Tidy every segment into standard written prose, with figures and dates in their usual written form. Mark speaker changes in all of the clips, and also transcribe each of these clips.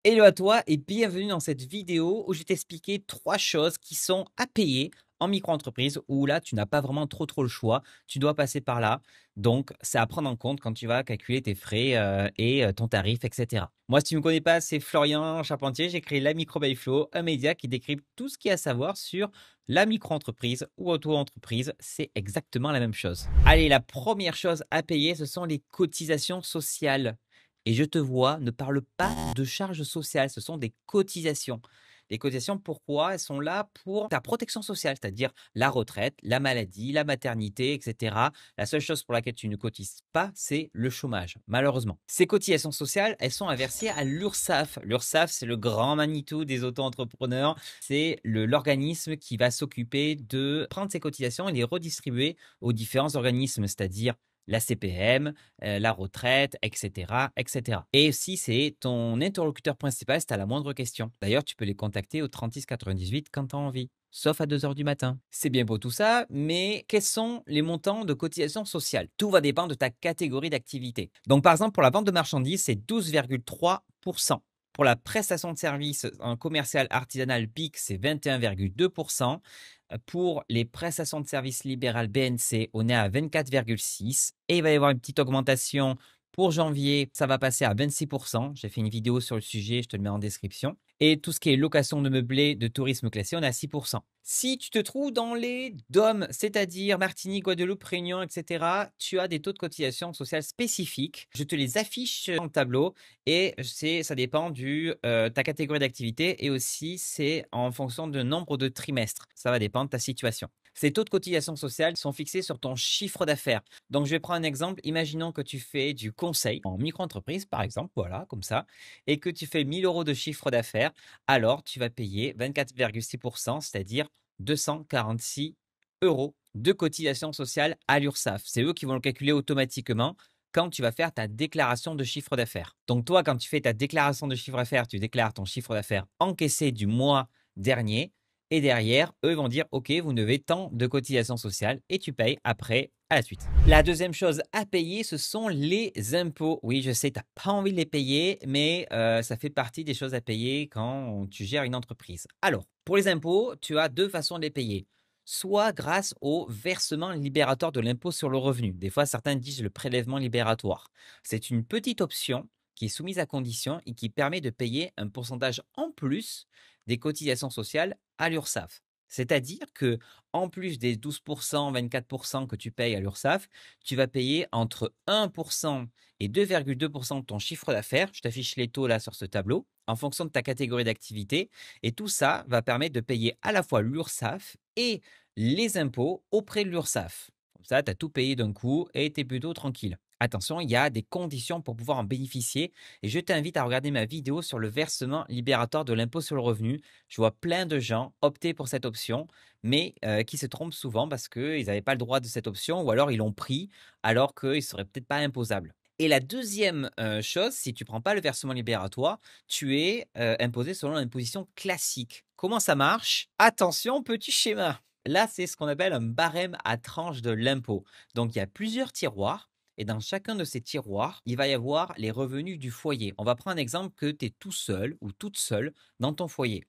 Speaker 1: Hello à toi et bienvenue dans cette vidéo où je vais t'expliquer 3 choses qui sont à payer en micro-entreprise où là, tu n'as pas vraiment trop le choix. Tu dois passer par là. Donc, c'est à prendre en compte quand tu vas calculer tes frais et ton tarif, etc. Moi, si tu ne me connais pas, c'est Florian Charpentier. J'ai créé la Micro by Flow, un média qui décrypte tout ce qu'il y a à savoir sur la micro-entreprise ou auto-entreprise. C'est exactement la même chose. Allez, la première chose à payer, ce sont les cotisations sociales. Et je te vois, ne parle pas de charges sociales, ce sont des cotisations. Les cotisations, pourquoi? Elles sont là pour ta protection sociale, c'est-à-dire la retraite, la maladie, la maternité, etc. La seule chose pour laquelle tu ne cotises pas, c'est le chômage, malheureusement. Ces cotisations sociales, elles sont inversées à l'URSSAF. L'URSSAF, c'est le grand Manitou des auto-entrepreneurs. C'est l'organisme qui va s'occuper de prendre ces cotisations et les redistribuer aux différents organismes, c'est-à-dire la CPM, la retraite, etc., etc. Et aussi, c'est ton interlocuteur principal si tu as la moindre question. D'ailleurs, tu peux les contacter au 36 98 quand tu as envie, sauf à 2 heures du matin. C'est bien beau tout ça, mais quels sont les montants de cotisation sociale? Tout va dépendre de ta catégorie d'activité. Donc, par exemple, pour la vente de marchandises, c'est 12,3%. Pour la prestation de services en commercial artisanal PIC, c'est 21,2%. Pour les prestations de services libérales BNC, on est à 24,6 et il va y avoir une petite augmentation pour janvier, ça va passer à 26%. J'ai fait une vidéo sur le sujet, je te le mets en description. Et tout ce qui est location de meublés de tourisme classé, on est à 6%. Si tu te trouves dans les DOM, c'est-à-dire Martinique, Guadeloupe, Réunion, etc., tu as des taux de cotisation sociale spécifiques. Je te les affiche dans le tableau et ça dépend ta catégorie d'activité et aussi c'est en fonction du nombre de trimestres. Ça va dépendre de ta situation. Ces taux de cotisation sociale sont fixés sur ton chiffre d'affaires. Donc, je vais prendre un exemple. Imaginons que tu fais du conseil en micro-entreprise, par exemple, voilà, comme ça, et que tu fais 1 000 € de chiffre d'affaires, alors tu vas payer 24,6%, c'est-à-dire 246 € de cotisation sociale à l'URSSAF. C'est eux qui vont le calculer automatiquement quand tu vas faire ta déclaration de chiffre d'affaires. Donc, toi, quand tu fais ta déclaration de chiffre d'affaires, tu déclares ton chiffre d'affaires encaissé du mois dernier. Et derrière, eux vont dire, OK, vous devez tant de cotisations sociales et tu payes après à la suite. La deuxième chose à payer, ce sont les impôts. Oui, je sais, tu n'as pas envie de les payer, mais ça fait partie des choses à payer quand tu gères une entreprise. Alors, pour les impôts, tu as deux façons de les payer. Soit grâce au versement libératoire de l'impôt sur le revenu. Des fois, certains disent le prélèvement libératoire. C'est une petite option qui est soumise à condition et qui permet de payer un pourcentage en plus des cotisations sociales à l'URSSAF. C'est-à-dire que en plus des 12%, 24% que tu payes à l'URSSAF, tu vas payer entre 1% et 2,2% de ton chiffre d'affaires. Je t'affiche les taux là sur ce tableau en fonction de ta catégorie d'activité. Et tout ça va permettre de payer à la fois l'URSSAF et les impôts auprès de l'URSSAF. Comme ça, tu as tout payé d'un coup et tu es plutôt tranquille. Attention, il y a des conditions pour pouvoir en bénéficier et je t'invite à regarder ma vidéo sur le versement libératoire de l'impôt sur le revenu. Je vois plein de gens opter pour cette option, mais qui se trompent souvent parce qu'ils n'avaient pas le droit de cette option ou alors ils l'ont pris alors qu'ils ne seraient peut-être pas imposables. Et la deuxième chose, si tu ne prends pas le versement libératoire, tu es imposé selon l'imposition classique. Comment ça marche? Attention, petit schéma. Là, c'est ce qu'on appelle un barème à tranche de l'impôt. Donc, il y a plusieurs tiroirs. Et dans chacun de ces tiroirs, il va y avoir les revenus du foyer. On va prendre un exemple que tu es tout seul ou toute seule dans ton foyer.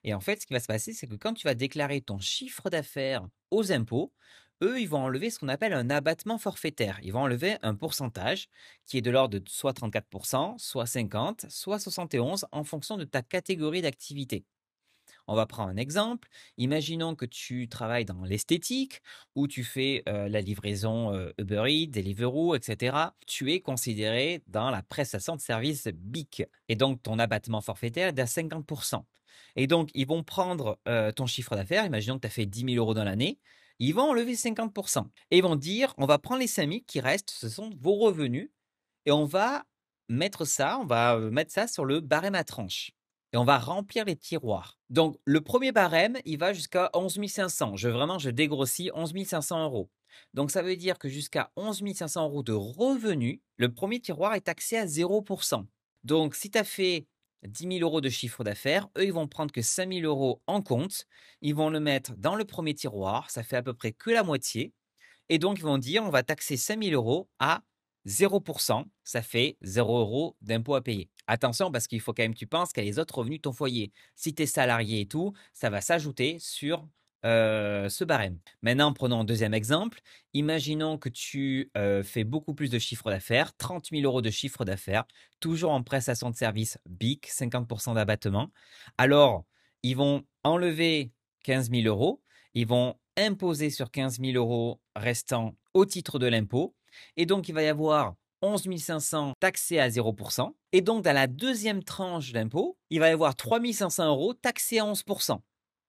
Speaker 1: Et en fait, ce qui va se passer, c'est que quand tu vas déclarer ton chiffre d'affaires aux impôts, eux, ils vont enlever ce qu'on appelle un abattement forfaitaire. Ils vont enlever un pourcentage qui est de l'ordre de soit 34%, soit 50%, soit 71% en fonction de ta catégorie d'activité. On va prendre un exemple. Imaginons que tu travailles dans l'esthétique ou tu fais la livraison Uber Eats, Deliveroo, etc. Tu es considéré dans la prestation de service BIC. Et donc, ton abattement forfaitaire est à 50%. Et donc, ils vont prendre ton chiffre d'affaires. Imaginons que tu as fait 10 000 € dans l'année. Ils vont enlever 50%. Et ils vont dire, on va prendre les 5 000 qui restent, ce sont vos revenus. Et on va mettre ça sur le barème à tranche et on va remplir les tiroirs. Donc, le premier barème, il va jusqu'à 11 500. Je dégrossis 11 500 €. Donc, ça veut dire que jusqu'à 11 500 € de revenus, le premier tiroir est taxé à 0%. Donc, si tu as fait 10 000 € de chiffre d'affaires, eux, ils vont prendre que 5 000 € en compte. Ils vont le mettre dans le premier tiroir. Ça fait à peu près que la moitié. Et donc, ils vont dire, on va taxer 5 000 € à 0%, ça fait 0 € d'impôt à payer. Attention parce qu'il faut quand même que tu penses qu'il y a les autres revenus de ton foyer. Si tu es salarié et tout, ça va s'ajouter sur ce barème. Maintenant, prenons un deuxième exemple. Imaginons que tu fais beaucoup plus de chiffre d'affaires, 30 000 € de chiffre d'affaires, toujours en prestation de service BIC, 50% d'abattement. Alors, ils vont enlever 15 000 €, ils vont imposer sur 15 000 € restants au titre de l'impôt. Et donc, il va y avoir 11 500 taxés à 0%. Et donc, dans la deuxième tranche d'impôt, il va y avoir 3 500 € taxés à 11%.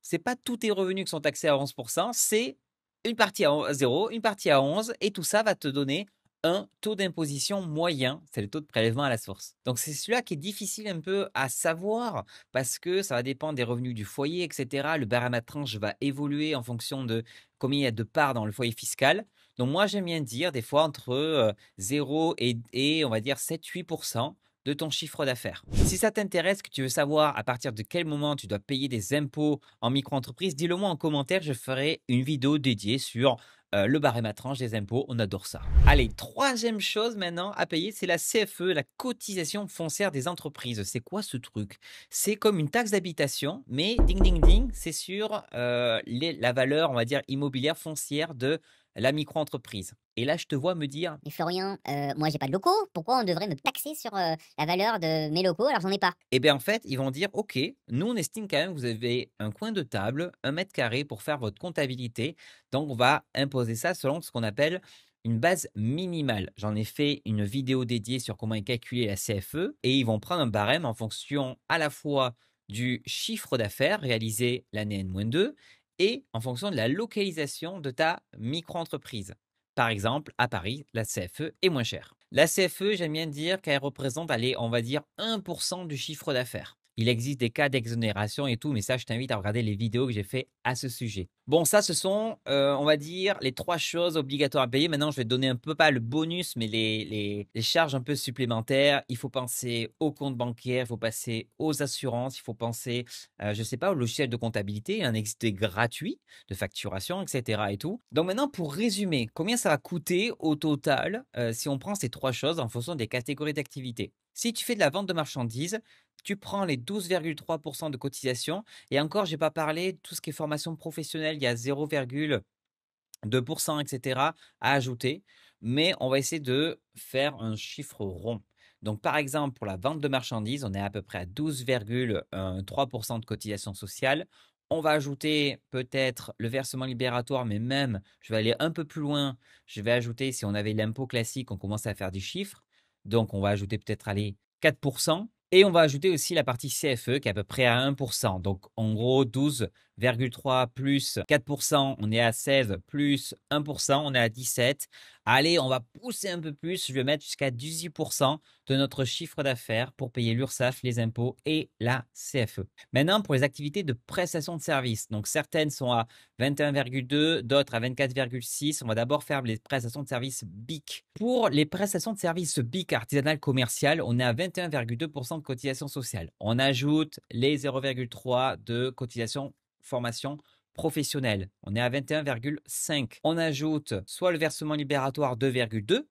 Speaker 1: Ce n'est pas tous tes revenus qui sont taxés à 11%, c'est une partie à 0, une partie à 11, et tout ça va te donner un taux d'imposition moyen, c'est le taux de prélèvement à la source. Donc, c'est celui-là qui est difficile un peu à savoir parce que ça va dépendre des revenus du foyer, etc. Le barème à tranche va évoluer en fonction de combien il y a de parts dans le foyer fiscal. Donc, moi, j'aime bien dire des fois entre 0 et on va dire 7-8% de ton chiffre d'affaires. Si ça t'intéresse, que tu veux savoir à partir de quel moment tu dois payer des impôts en micro-entreprise, dis-le moi en commentaire, je ferai une vidéo dédiée sur le barème à tranche des impôts, on adore ça. Allez, troisième chose maintenant à payer, c'est la CFE, la cotisation foncière des entreprises. C'est quoi ce truc? C'est comme une taxe d'habitation, mais ding ding ding, c'est sur la valeur, on va dire, immobilière foncière de la micro-entreprise. Et là, je te vois me dire,
Speaker 2: Mais Florian, moi j'ai pas de locaux, pourquoi on devrait me taxer sur la valeur de mes locaux alors j'en ai pas?
Speaker 1: eh bien, en fait, ils vont dire, OK, nous, on estime quand même que vous avez un coin de table, 1 m² pour faire votre comptabilité. Donc, on va imposer ça selon ce qu'on appelle une base minimale. J'en ai fait une vidéo dédiée sur comment calculer la CFE et ils vont prendre un barème en fonction à la fois du chiffre d'affaires réalisé l'année N-2 et en fonction de la localisation de ta micro-entreprise. Par exemple, à Paris, la CFE est moins chère. La CFE, j'aime bien dire qu'elle représente, allez, on va dire 1% du chiffre d'affaires. Il existe des cas d'exonération et tout, mais ça, je t'invite à regarder les vidéos que j'ai fait à ce sujet. Bon, ça, ce sont, on va dire, les 3 choses obligatoires à payer. Maintenant, je vais te donner un peu, pas le bonus, mais les charges un peu supplémentaires. Il faut penser aux comptes bancaires, il faut penser aux assurances, il faut penser, je ne sais pas, au logiciel de comptabilité. Il en existe des gratuits de facturation, etc. et tout. Donc maintenant, pour résumer, combien ça va coûter au total si on prend ces 3 choses en fonction des catégories d'activité? Si tu fais de la vente de marchandises, tu prends les 12,3% de cotisation et encore, je n'ai pas parlé de tout ce qui est formation professionnelle, il y a 0,2% etc. à ajouter, mais on va essayer de faire un chiffre rond. Donc, par exemple, pour la vente de marchandises, on est à peu près à 12,3% de cotisation sociale. On va ajouter peut-être le versement libératoire, mais même, je vais aller un peu plus loin. Je vais ajouter, si on avait l'impôt classique, on commence à faire des chiffres. Donc, on va ajouter peut-être, allez, 4%. Et on va ajouter aussi la partie CFE qui est à peu près à 1%. Donc, en gros, 12,3 plus 4%, on est à 16, plus 1%, on est à 17. Allez, on va pousser un peu plus. Je vais mettre jusqu'à 18% de notre chiffre d'affaires pour payer l'URSSAF, les impôts et la CFE. Maintenant, pour les activités de prestation de services. Donc, certaines sont à 21,2, d'autres à 24,6. On va d'abord faire les prestations de services BIC. Pour les prestations de services BIC artisanales commerciales, on est à 21,2% de cotisation sociale. On ajoute les 0,3 de cotisation formation professionnelle. On est à 21,5. On ajoute soit le versement libératoire 2,2,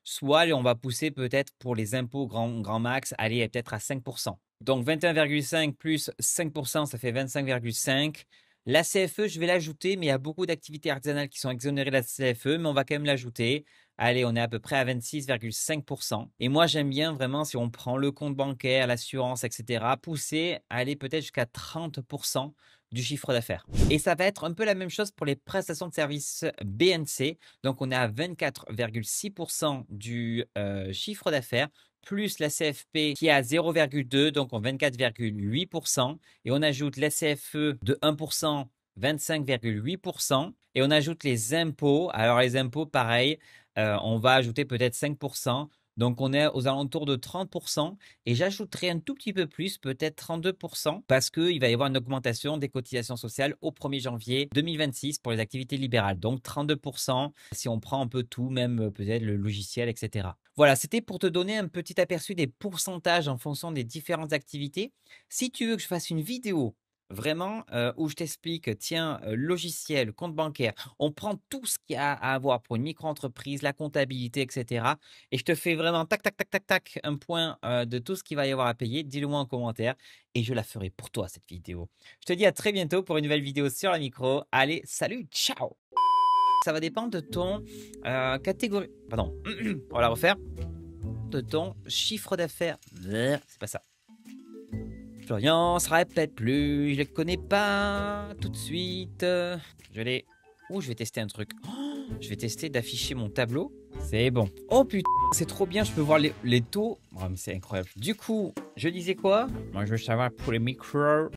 Speaker 1: soit on va pousser peut-être pour les impôts grand max, aller peut-être à 5%. Donc 21,5 plus 5%, ça fait 25,5. La CFE, je vais l'ajouter, mais il y a beaucoup d'activités artisanales qui sont exonérées de la CFE, mais on va quand même l'ajouter. Allez, on est à peu près à 26,5%. Et moi, j'aime bien vraiment, si on prend le compte bancaire, l'assurance, etc., pousser, aller peut-être jusqu'à 30% du chiffre d'affaires. Et ça va être un peu la même chose pour les prestations de services BNC. Donc, on est à 24,6% du chiffre d'affaires, plus la CFP qui est à 0,2, donc en 24,8%. Et on ajoute la CFE de 1%, 25,8%. Et on ajoute les impôts. Alors, les impôts, pareil, on va ajouter peut-être 5%. Donc, on est aux alentours de 30% et j'ajouterai un tout petit peu plus, peut-être 32%, parce qu'il va y avoir une augmentation des cotisations sociales au 1er janvier 2026 pour les activités libérales. Donc, 32% si on prend un peu tout, même peut-être le logiciel, etc. Voilà, c'était pour te donner un petit aperçu des pourcentages en fonction des différentes activités. Si tu veux que je fasse une vidéo vraiment, où je t'explique, tiens, logiciel, compte bancaire, on prend tout ce qu'il y a à avoir pour une micro-entreprise, la comptabilité et cetera et je te fais vraiment tac, tac, tac, tac, tac, un point, de tout ce qu'il va y avoir à payer. Dis-le moi en commentaire et je la ferai pour toi cette vidéo. Je te dis à très bientôt pour une nouvelle vidéo sur la micro. Allez, salut, ciao! Ça va dépendre de ton, catégorie pardon, on va la refaire. De ton chiffre d'affaires. C'est pas ça. Florian se répète plus, je les connais pas tout de suite. Je vais je vais tester un truc. Oh, je vais tester d'afficher mon tableau. C'est bon. Oh putain, c'est trop bien, je peux voir les taux. Oh, mais c'est incroyable. Du coup, je disais quoi? Moi, je veux savoir pour les micros.